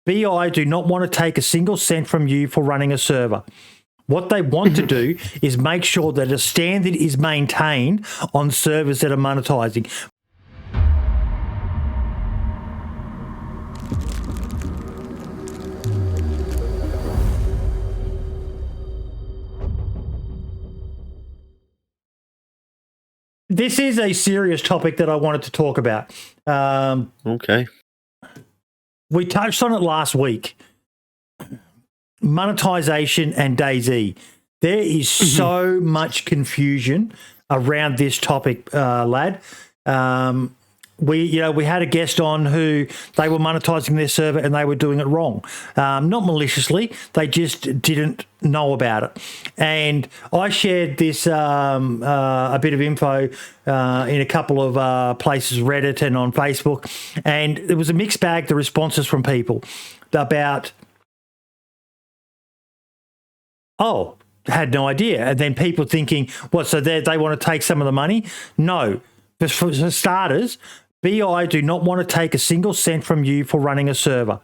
BI do not want to take a single cent from you for running a server. What they want to do is make sure that a standard is maintained on servers that are monetizing. This is a serious topic that I wanted to talk about. Okay. We touched on it last week. Monetization and DayZ. There is so much confusion around this topic, lad. We had a guest on who they were monetizing their server and they were doing it wrong. Not maliciously, they just didn't know about it. And I shared this a bit of info in a couple of places, Reddit and on Facebook, and it was a mixed bag, the responses from people about, had no idea. And then people thinking, what, so they want to take some of the money? No. For starters, BI do not want to take a single cent from you for running a server.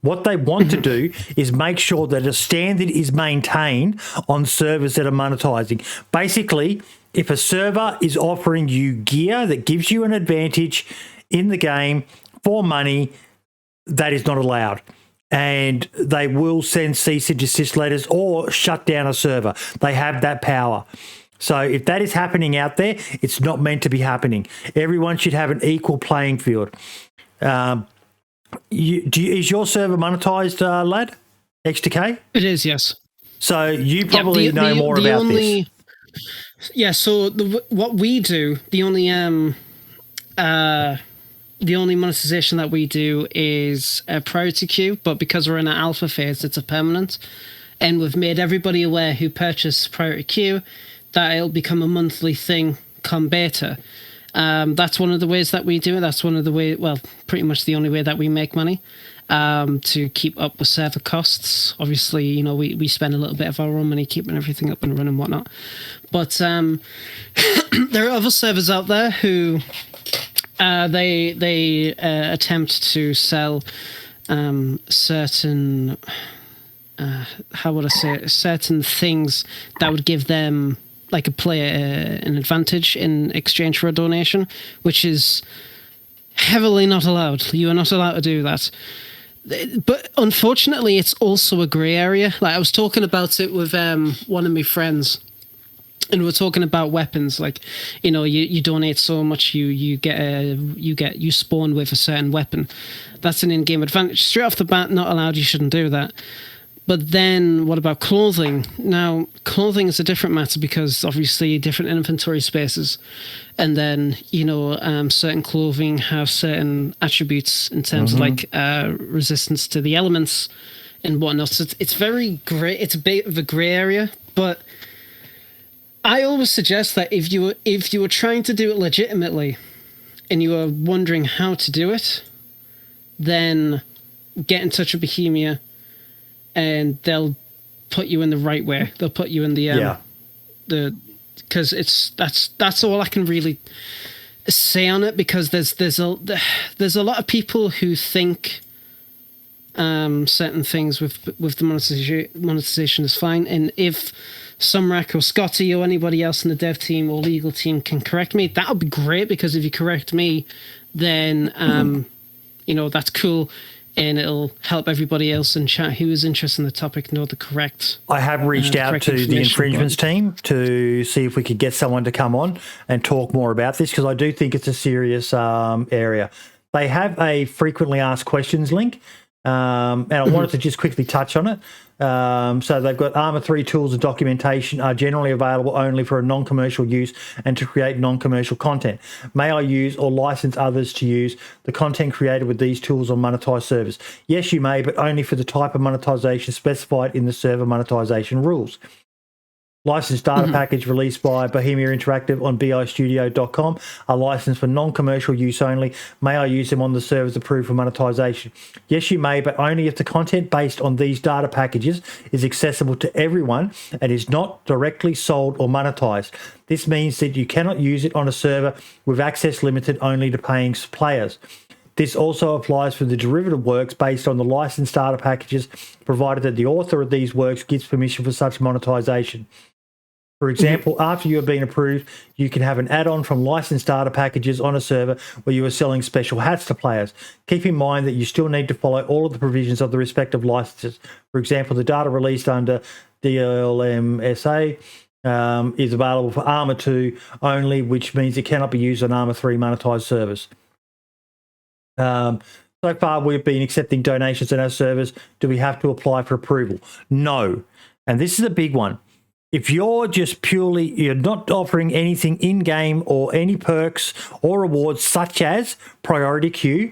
What they want to do is make sure that a standard is maintained on servers that are monetizing. Basically, if a server is offering you gear that gives you an advantage in the game for money, that is not allowed. And they will send cease and desist letters or shut down a server. They have that power. So if that is happening out there, it's not meant to be happening. Everyone should have an equal playing field. Is your server monetized, lad? X2K? It is, yes. So you probably know more about this. Yeah, so what we do, the only monetization that we do is a priority queue, but because we're in an alpha phase, it's a permanent. And we've made everybody aware who purchase priority queue that it'll become a monthly thing come beta. That's one of the ways that we do it. That's one of the way, well, pretty much the only way that we make money to keep up with server costs. Obviously, we spend a little bit of our own money keeping everything up and running and whatnot. But there are other servers out there who they attempt to sell certain certain things that would give them, like, a player an advantage in exchange for a donation, which is heavily not allowed. You are not allowed to do that. But unfortunately, it's also a grey area. Like, I was talking about it with one of my friends, and we're talking about weapons. Like, you donate so much, you spawn with a certain weapon. That's an in-game advantage. Straight off the bat, not allowed. You shouldn't do that. But then what about clothing? Now, clothing is a different matter because obviously different inventory spaces. And then, certain clothing have certain attributes in terms of resistance to the elements and whatnot. So it's very grey. It's a bit of a grey area. But I always suggest that if you were trying to do it legitimately and you are wondering how to do it, then get in touch with Bohemia, and they'll put you in the right way. They'll put you in the because that's all I can really say on it, because there's a lot of people who think certain things with the monetization is fine, and if Sumrak or Scotty or anybody else in the dev team or legal team can correct me, that would be great, because if you correct me, then that's cool. And it'll help everybody else in chat who is interested in the topic know the correct. I have reached out to the infringements team to see if we could get someone to come on and talk more about this, because I do think it's a serious area. They have a frequently asked questions link, and I wanted to just quickly touch on it. So they've got Arma 3 tools and documentation are generally available only for a non-commercial use and to create non-commercial content. May I use or license others to use the content created with these tools on monetized servers? Yes, you may, but only for the type of monetization specified in the server monetization rules. Licensed data package released by Bohemia Interactive on bistudio.com are licensed for non-commercial use only. May I use them on the servers approved for monetization? Yes, you may, but only if the content based on these data packages is accessible to everyone and is not directly sold or monetized. This means that you cannot use it on a server with access limited only to paying players. This also applies for the derivative works based on the licensed data packages, provided that the author of these works gives permission for such monetization. For example, after you have been approved, you can have an add-on from licensed data packages on a server where you are selling special hats to players. Keep in mind that you still need to follow all of the provisions of the respective licenses. For example, the data released under DLMSA is available for Arma 2 only, which means it cannot be used on Arma 3 monetized servers. So far, we've been accepting donations on our servers. Do we have to apply for approval? No. And this is a big one. If you're you're not offering anything in-game or any perks or rewards such as priority queue,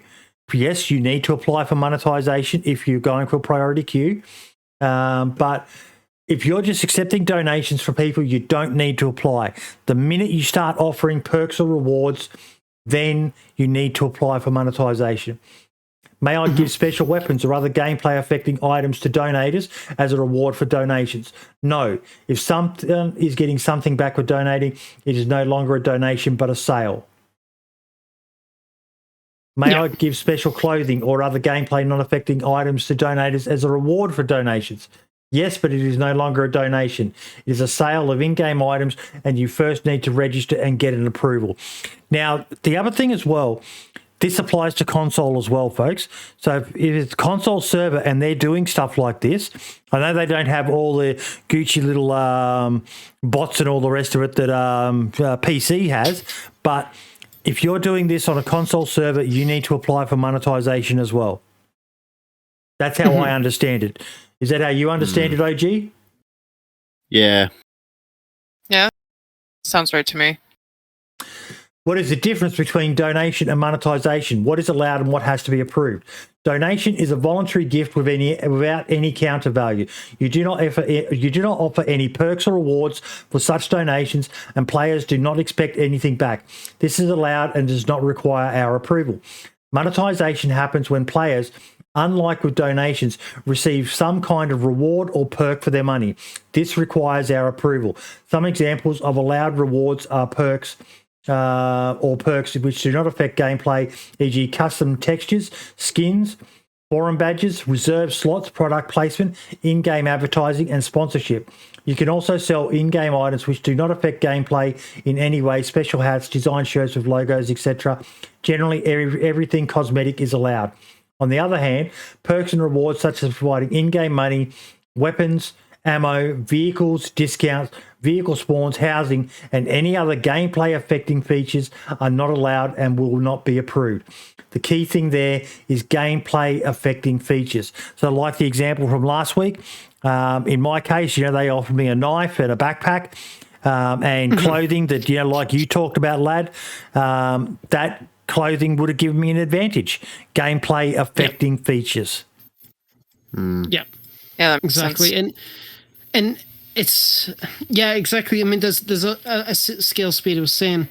yes, you need to apply for monetization if you're going for priority queue. But if you're just accepting donations from people, you don't need to apply. The minute you start offering perks or rewards, then you need to apply for monetization. May I give special weapons or other gameplay affecting items to donators as a reward for donations? No. If someone is getting something back for donating, it is no longer a donation but a sale. May I give special clothing or other gameplay non-affecting items to donators as a reward for donations? Yes, but it is no longer a donation. It is a sale of in-game items, and you first need to register and get an approval. Now, the other thing as well, this applies to console as well, folks. So if it's console server and they're doing stuff like this, I know they don't have all the Gucci little bots and all the rest of it that PC has, but if you're doing this on a console server, you need to apply for monetization as well. That's how I understand it. Is that how you understand it, OG? Yeah. Yeah. Sounds right to me. What is the difference between donation and monetization? What is allowed and what has to be approved? Donation is a voluntary gift without any counter value. You do not offer any perks or rewards for such donations, and players do not expect anything back. This is allowed and does not require our approval. Monetization happens when players, unlike with donations, receive some kind of reward or perk for their money. This requires our approval. Some examples of allowed rewards are perks or perks which do not affect gameplay, e.g. custom textures, skins, forum badges, reserved slots, product placement, in-game advertising, and sponsorship. You can also sell in-game items which do not affect gameplay in any way, special hats, design shirts with logos, etc. Generally, everything cosmetic is allowed. On the other hand, perks and rewards such as providing in-game money, weapons, ammo, vehicles, discounts, vehicle spawns, housing, and any other gameplay affecting features are not allowed and will not be approved. The key thing there is gameplay affecting features. So like the example from last week, in my case, they offered me a knife and a backpack and clothing that, like you talked about, lad, that clothing would have given me an advantage. Gameplay affecting features. Yeah. Yeah, that makes exactly. sense. And it's exactly. I mean, there's a scale speed was saying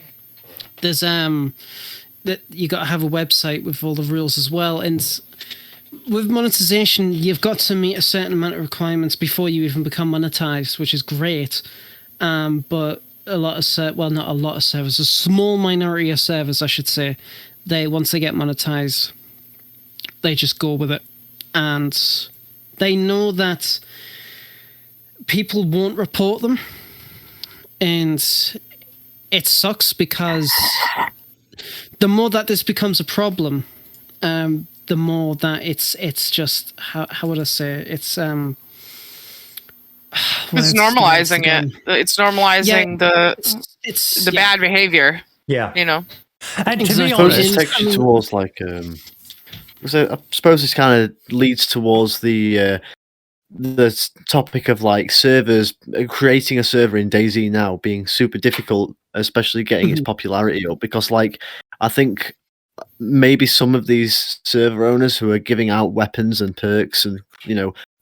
there's that you got to have a website with all the rules as well, and with monetization you've got to meet a certain amount of requirements before you even become monetized, which is great. But a lot of not a lot of servers, a small minority of servers, I should say, once they get monetized, they just go with it, and they know that people won't report them, and it sucks because the more that this becomes a problem, the more that it's just how would I say it? It's normalizing it. It's normalizing the bad behavior. Yeah, And to be I suppose honest, this takes you towards so I suppose this kind of leads towards the topic of servers, creating a server in DayZ now being super difficult, especially getting its popularity up, because I think maybe some of these server owners who are giving out weapons and perks and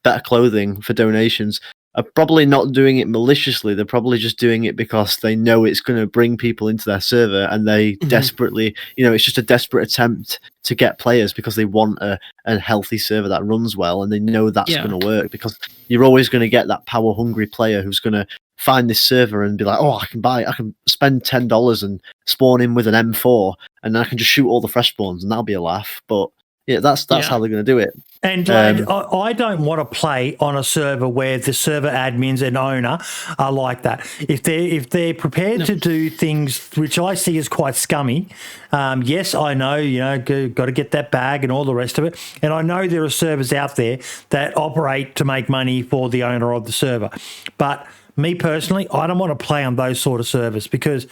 better clothing for donations are probably not doing it maliciously. They're probably just doing it because they know it's going to bring people into their server, and they desperately, it's just a desperate attempt to get players because they want a healthy server that runs well, and they know that's going to work, because you're always going to get that power hungry player who's going to find this server and be like, oh, I can spend $10 and spawn in with an M4, and then I can just shoot all the fresh spawns, and that'll be a laugh. But yeah, that's how they're going to do it. And I don't want to play on a server where the server admins and owner are like that. If they're prepared to do things which I see as quite scummy, yes, I know, got to get that bag and all the rest of it. And I know there are servers out there that operate to make money for the owner of the server. But me personally, I don't want to play on those sort of servers because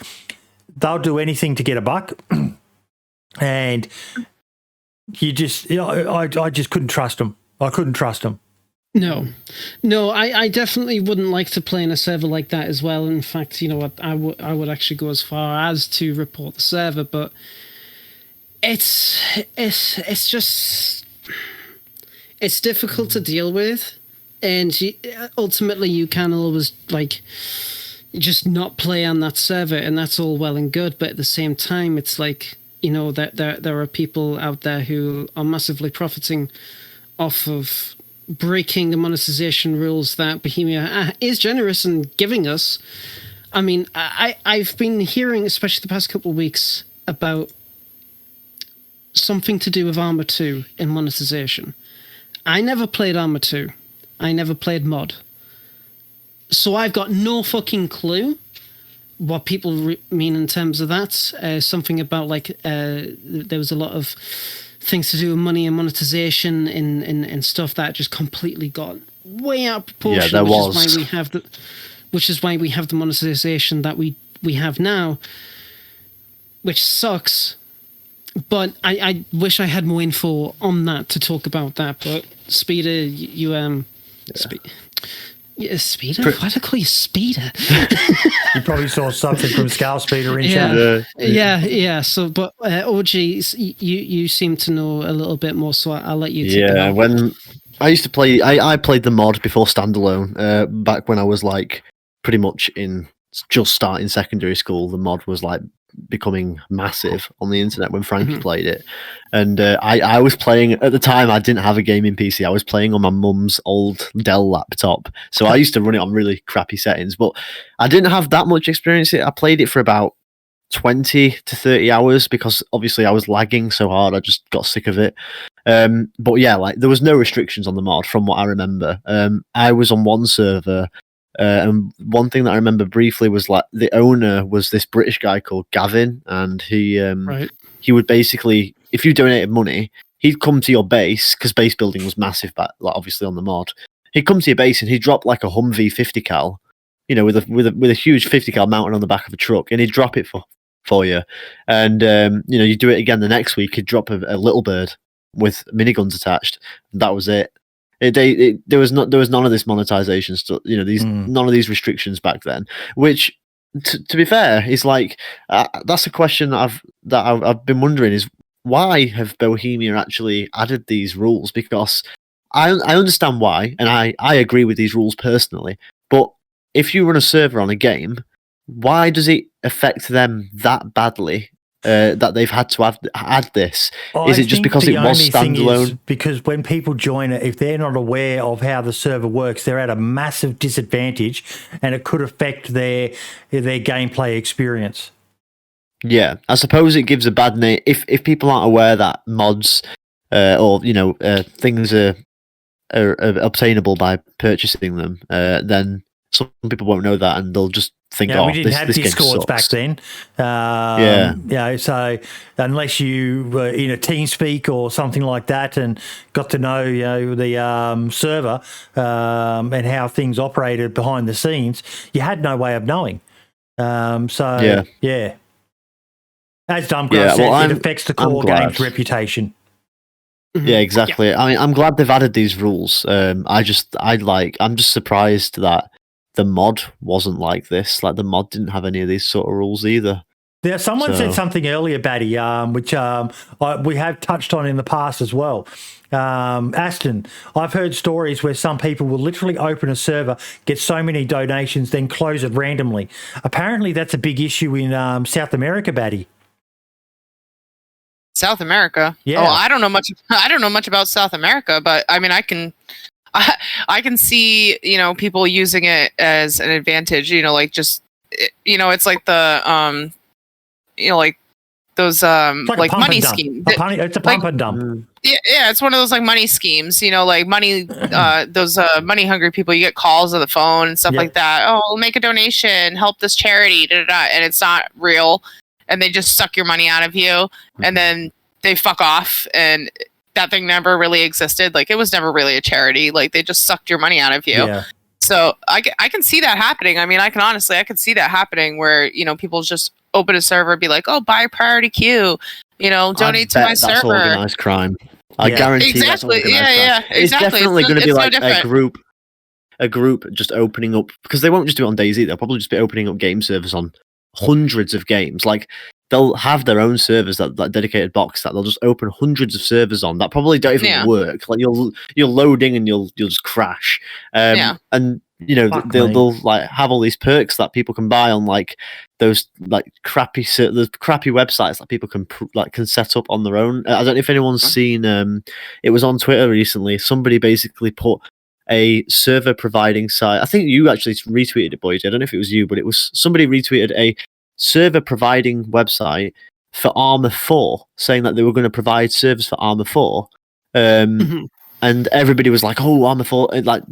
they'll do anything to get a buck. And you just, I just couldn't trust them. I couldn't trust them. No, I definitely wouldn't like to play in a server like that as well. In fact, you know what, I would actually go as far as to report the server, but it's just, it's difficult to deal with, and ultimately you can always just not play on that server, and that's all well and good, but at the same time, it's like, that there are people out there who are massively profiting off of breaking the monetization rules that Bohemia is generous in giving us. I mean, I've been hearing, especially the past couple of weeks, about something to do with Arma 2 in monetization. I never played Arma 2. I never played mod. So I've got no fucking clue what people mean in terms of that. Something about there was a lot of things to do with money and monetization and stuff that just completely got way out of proportion. Yeah, there was. Which is why we have the monetization that we have now, which sucks. But I wish I had more info on that to talk about that. But Speeder, Speeder? Why do I call you Speeder? You probably saw something from Scal Speeder in chat. Yeah. So, but OG, you seem to know a little bit more, so I'll let you take it. Yeah, when I used to play, I played the mod before Standalone. Back when I was pretty much just starting secondary school, the mod was becoming massive on the internet when Frankie played it. And I was playing, at the time I didn't have a gaming PC, I was playing on my mum's old Dell laptop, so I used to run it on really crappy settings, but I didn't have that much experience. I played it for about 20 to 30 hours because obviously I was lagging so hard, I just got sick of it. But yeah, there was no restrictions on the mod from what I remember. I was on one server, and one thing that I remember briefly was the owner was this British guy called Gavin, and he would basically, if you donated money, he'd come to your base, because base building was massive back, obviously on the mod. He'd come to your base and he'd drop a Humvee 50 cal, with a huge 50 cal mounted on the back of a truck, and he'd drop it for you, and you do it again the next week. He'd drop a little bird with miniguns attached, and that was it. There was none of this monetization stuff, none of these restrictions back then. Which, to be fair, is that's a question that I've been wondering, is why have Bohemia actually added these rules? Because I understand why, and I agree with these rules personally. But if you run a server on a game, why does it affect them that badly? That they've had to add this? Is it just because it was standalone? Because when people join it, if they're not aware of how the server works, they're at a massive disadvantage, and it could affect their gameplay experience. Yeah, I suppose it gives a bad name if people aren't aware that mods or things are obtainable by purchasing them. Then some people won't know that, and they'll just think, we didn't have Discords back then. So unless you were in a TeamSpeak or something like that and got to know, the server and how things operated behind the scenes, you had no way of knowing. As Dumbgrass said, it affects the core game's reputation. Yeah, exactly. Yeah. I mean, I'm glad they've added these rules. I'm just surprised that the mod wasn't like this. The mod didn't have any of these sort of rules either. Yeah, someone said something earlier, Batty, which we have touched on in the past as well. Aston, I've heard stories where some people will literally open a server, get so many donations, then close it randomly. Apparently, that's a big issue in South America, Batty. South America? Yeah. Oh, I don't know much about South America, but I mean, I can I can see, people using it as an advantage, like just, it's like the, like those, like money schemes. It's a pump and dump. Yeah, it's one of those like money schemes, like money, those money hungry people. You get calls on the phone and stuff like that. Oh, make a donation, help this charity, and it's not real, and they just suck your money out of you, and then they fuck off, and that thing never really existed. Like it was never really a charity. Like they just sucked your money out of you. Yeah. So I can see that happening. I mean, I can see that happening where people just open a server and be like, oh, buy priority queue, donate to my server. That's organized crime. I guarantee exactly. That's exactly. It's definitely going to be like no a group just opening up, because they won't just do it on DayZ. They'll probably just be opening up game servers on hundreds of games. Like they'll have their own servers, that dedicated box that they'll just open hundreds of servers on that probably don't even work. Like you'll load in and you'll just crash. And they'll like have all these perks that people can buy on like those like crappy websites that people can set up on their own. I don't know if anyone's seen. It was on Twitter recently. Somebody basically put a server providing site. I think you actually retweeted it, Boyd. I don't know if it was you, but it was somebody retweeted a server providing website for Arma 4, saying that they were going to provide servers for Arma 4. And everybody was like, oh, Arma 4, like,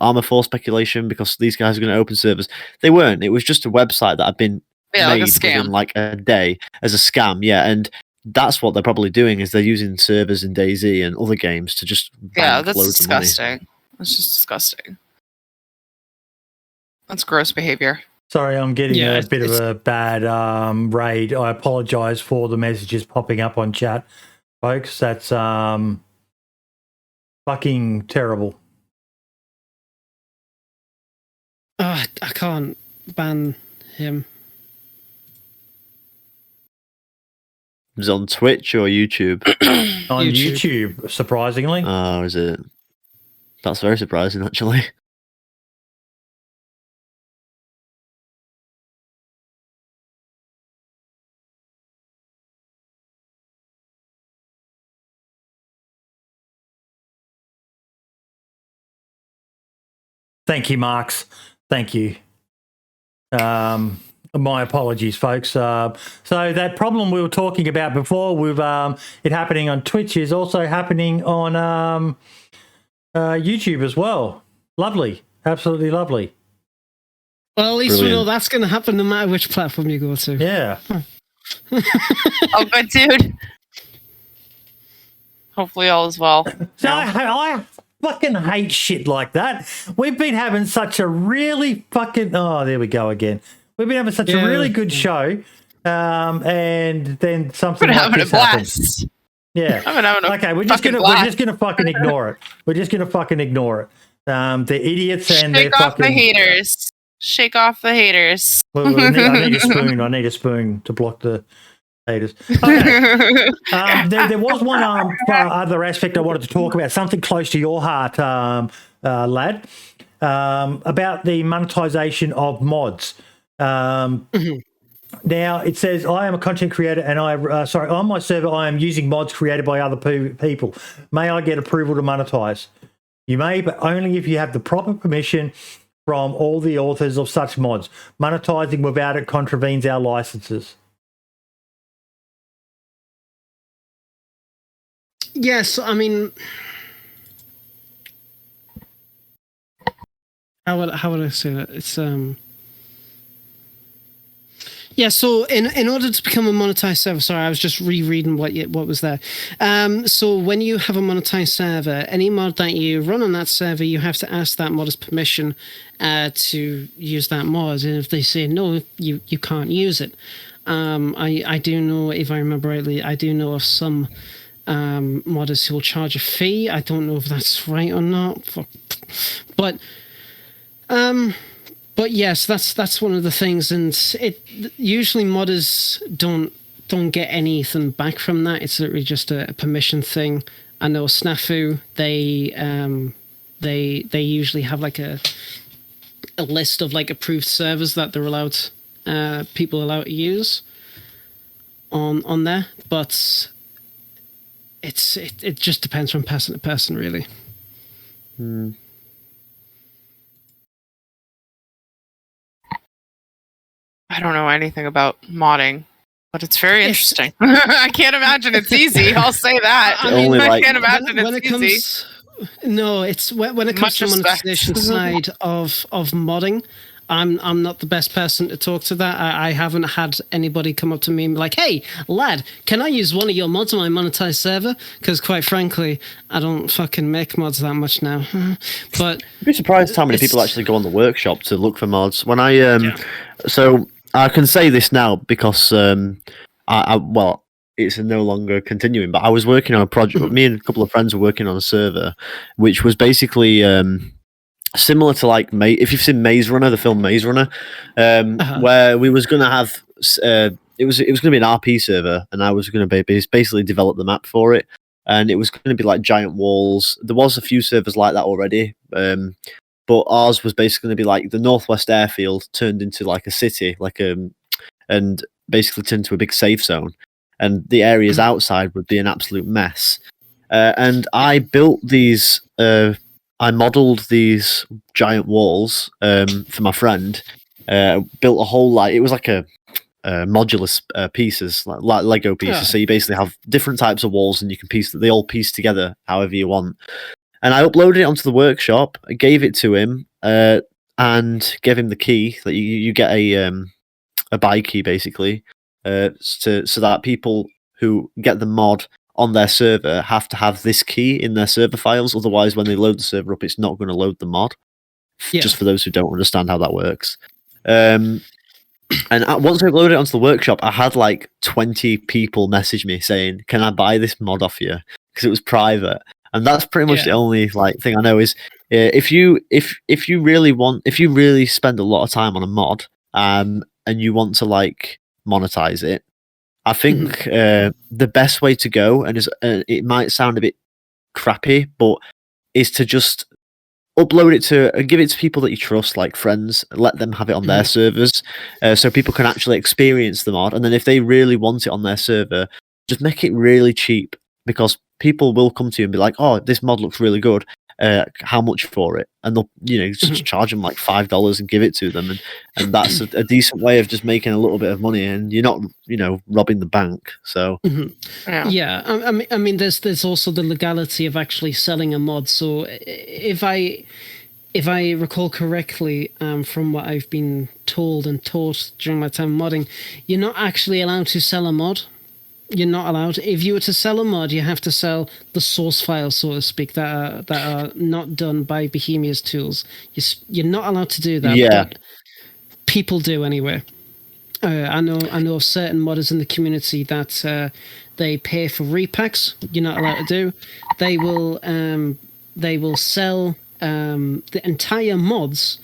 Arma 4 speculation because these guys are going to open servers. They weren't. It was just a website that had been made within like a day as a scam. Yeah. And that's what they're probably doing, is they're using servers in DayZ and other games to just that's disgusting. That's just disgusting. That's gross behavior. Sorry, I'm getting a bit of a bad raid. I apologize for the messages popping up on chat, folks. That's fucking terrible. I can't ban him. Is it on Twitch or YouTube? On YouTube, surprisingly. Oh, is it? That's very surprising, actually. Thank you, Marks. Thank you. My apologies, folks. So that problem we were talking about before with it happening on Twitch is also happening on YouTube as well. Lovely. Absolutely lovely. Well, at least we know that's going to happen no matter which platform you go to. Yeah. Oh, good, dude. Hopefully all is well. So I fucking hate shit like that. We've been having such a really fucking... Oh, there we go again. We've been having such a really good show, and then something like this happens. Yeah. Okay, we're just gonna fucking ignore it. We're just gonna fucking ignore it. The idiots and their fucking... the haters. Shake off the haters. Well, I need a spoon. I need a spoon to block the haters. Okay. There was one other aspect I wanted to talk about, something close to your heart, lad, about the monetization of mods. Now it says, I am a content creator and on my server I am using mods created by other people. May I get approval to monetize? You may, but only if you have the proper permission from all the authors of such mods. Monetizing without it contravenes our licenses. Yes, I mean, how would I say that? It's yeah. So in order to become a monetized server, sorry, I was just rereading what was there. So when you have a monetized server, any mod that you run on that server, you have to ask that mod's permission to use that mod, and if they say no, you can't use it. I do know, if I remember rightly, I do know of some modders who will charge a fee. I don't know if that's right or not, but yes, that's one of the things, and usually modders don't get anything back from that. It's literally just a permission thing. I know Snafu, they usually have like a list of like approved servers that they're allowed people allowed to use on there, but it just depends from person to person, really. I don't know anything about modding, but it's very interesting. I can't imagine it's easy. I'll say that. I can't imagine it's easy. No, it's when it comes to the monetization side of modding. I'm not the best person to talk to that. I haven't had anybody come up to me and be like, "Hey, lad, can I use one of your mods on my monetized server?" Because quite frankly, I don't fucking make mods that much now. But you'd be surprised how many people actually go on the workshop to look for mods. When so I can say this now because well, it's no longer continuing. But I was working on a project. Me and a couple of friends were working on a server, which was basically similar to like if you've seen Maze Runner, the film Maze Runner, where we was going to have it was going to be an RP server, and I was going to basically develop the map for it, and it was going to be like giant walls. There was a few servers like that already, but ours was basically going to be like the Northwest Airfield turned into like a city, and basically turned into a big safe zone, and the areas outside would be an absolute mess. And I built these. I modelled these giant walls for my friend. Built a whole it was like a modular pieces, like Lego pieces. Yeah. So you basically have different types of walls, and you can they all piece together however you want. And I uploaded it onto the workshop. I gave it to him and gave him the key. That you get a buy key basically, so that people who get the mod on their server have to have this key in their server files. Otherwise, when they load the server up, it's not going to load the mod. Yeah. Just for those who don't understand how that works. And once I loaded it onto the workshop, I had like 20 people message me saying, "Can I buy this mod off you?" Because it was private. And that's pretty much the only thing I know is if you really spend a lot of time on a mod and you want to like monetize it, I think the best way to go, and it might sound a bit crappy, but is to just upload it and give it to people that you trust, like friends, and let them have it on their servers, so people can actually experience the mod. And then if they really want it on their server, just make it really cheap, because people will come to you and be like, "Oh, this mod looks really good. How much for it?" And they'll, just charge them like $5 and give it to them, and that's a decent way of just making a little bit of money, and you're not, robbing the bank. So yeah. I mean, there's also the legality of actually selling a mod. So if I recall correctly, from what I've been told and taught during my time modding, you're not actually allowed to sell a mod. You're not allowed. If you were to sell a mod, you have to sell the source files, so to speak, that are not done by Bohemia's tools. You're not allowed to do that. Yeah. But people do anyway. I know of certain modders in the community that they pay for repacks. You're not allowed to do. They will sell the entire mods.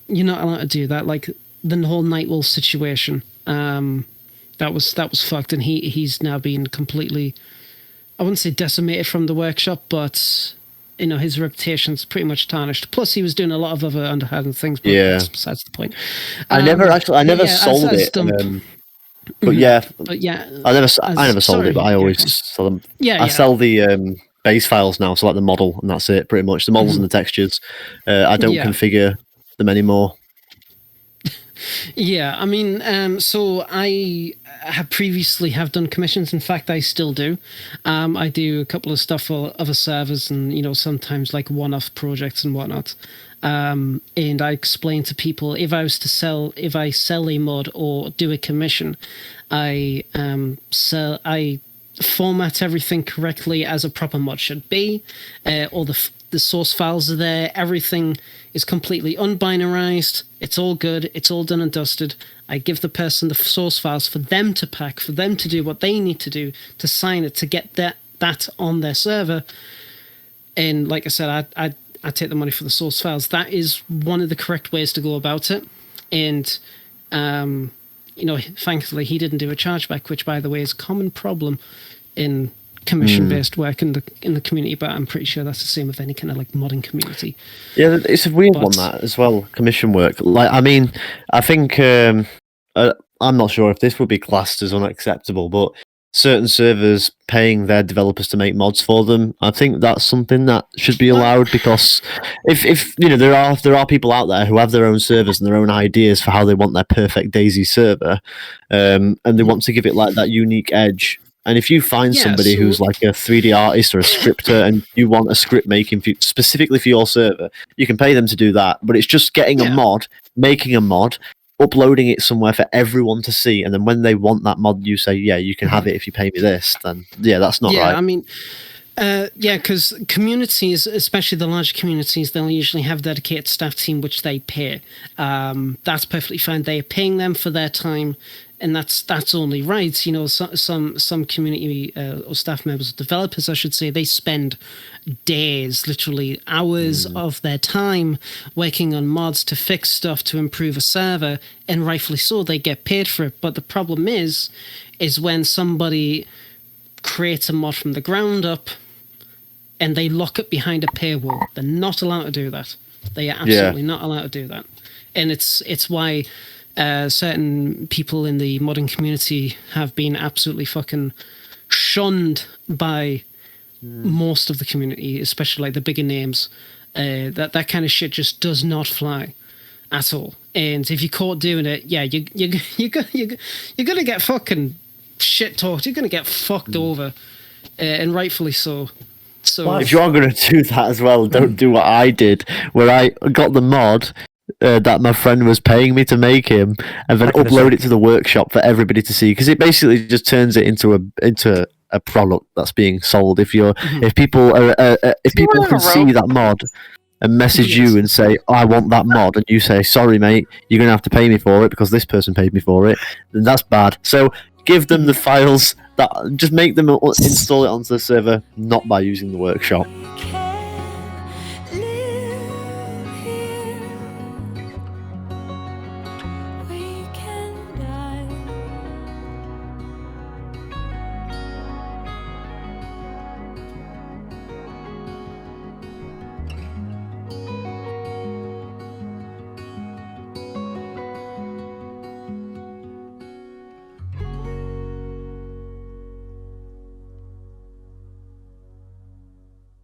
You're not allowed to do that. Like the whole Nightwolf situation. That was fucked, and he's now been completely, I wouldn't say decimated from the workshop, but his reputation's pretty much tarnished. Plus, he was doing a lot of other underhand things, but that's besides the point. I never sold it. But I never sold it, but I always sell them. I sell the base files now, so like the model, and that's it, pretty much. The models and the textures. I don't configure them anymore. Yeah, I mean, so I have previously done commissions. In fact, I still do. I do a couple of stuff for other servers, and sometimes like one-off projects and whatnot. And I explain to people if I sell a mod or do a commission, I format everything correctly as a proper mod should be. All the source files are there. Everything is completely unbinarized. It's all good. It's all done and dusted. I give the person the source files for them to pack, for them to do what they need to do to sign it, to get that on their server. And like I said, I take the money for the source files. That is one of the correct ways to go about it. And thankfully he didn't do a chargeback, which by the way is a common problem in commission-based work in the community, but I'm pretty sure that's the same with any kind of like modding community. Yeah, it's a weird one, that as well, commission work. Like, I mean, I think I'm not sure if this would be classed as unacceptable, but certain servers paying their developers to make mods for them. I think that's something that should be allowed, because if you know, there are people out there who have their own servers and their own ideas for how they want their perfect DayZ server, and they want to give it like that unique edge. And if you find somebody who's like a 3D artist or a scripter and you want a script making specifically for your server, you can pay them to do that. But it's just getting a mod, making a mod, uploading it somewhere for everyone to see, and then when they want that mod, you say, yeah, you can have it if you pay me this. Then that's not right. I mean, because communities, especially the larger communities, they'll usually have a dedicated staff team which they pay. That's perfectly fine. They are paying them for their time, and that's only right. You know, some community or staff members, developers, I should say, they spend days, literally hours of their time working on mods to fix stuff to improve a server, and rightfully so, they get paid for it. But the problem is when somebody creates a mod from the ground up and they lock it behind a paywall. They're not allowed to do that. They are absolutely not allowed to do that. And it's why certain people in the modding community have been absolutely fucking shunned by most of the community, especially like the bigger names. That kind of shit just does not fly at all. And if you're caught doing it, you're gonna get fucking shit talked. You're gonna get fucked over, and rightfully so. So if you are going to do that as well, don't do what I did, where I got the mod that my friend was paying me to make him, and then upload it to the workshop for everybody to see, because it basically just turns it into a product that's being sold. If people can see that mod and message you and say, I want that mod, and you say, sorry mate, you're going to have to pay me for it because this person paid me for it, then that's bad. So give them the files, just make them install it onto the server, not by using the workshop.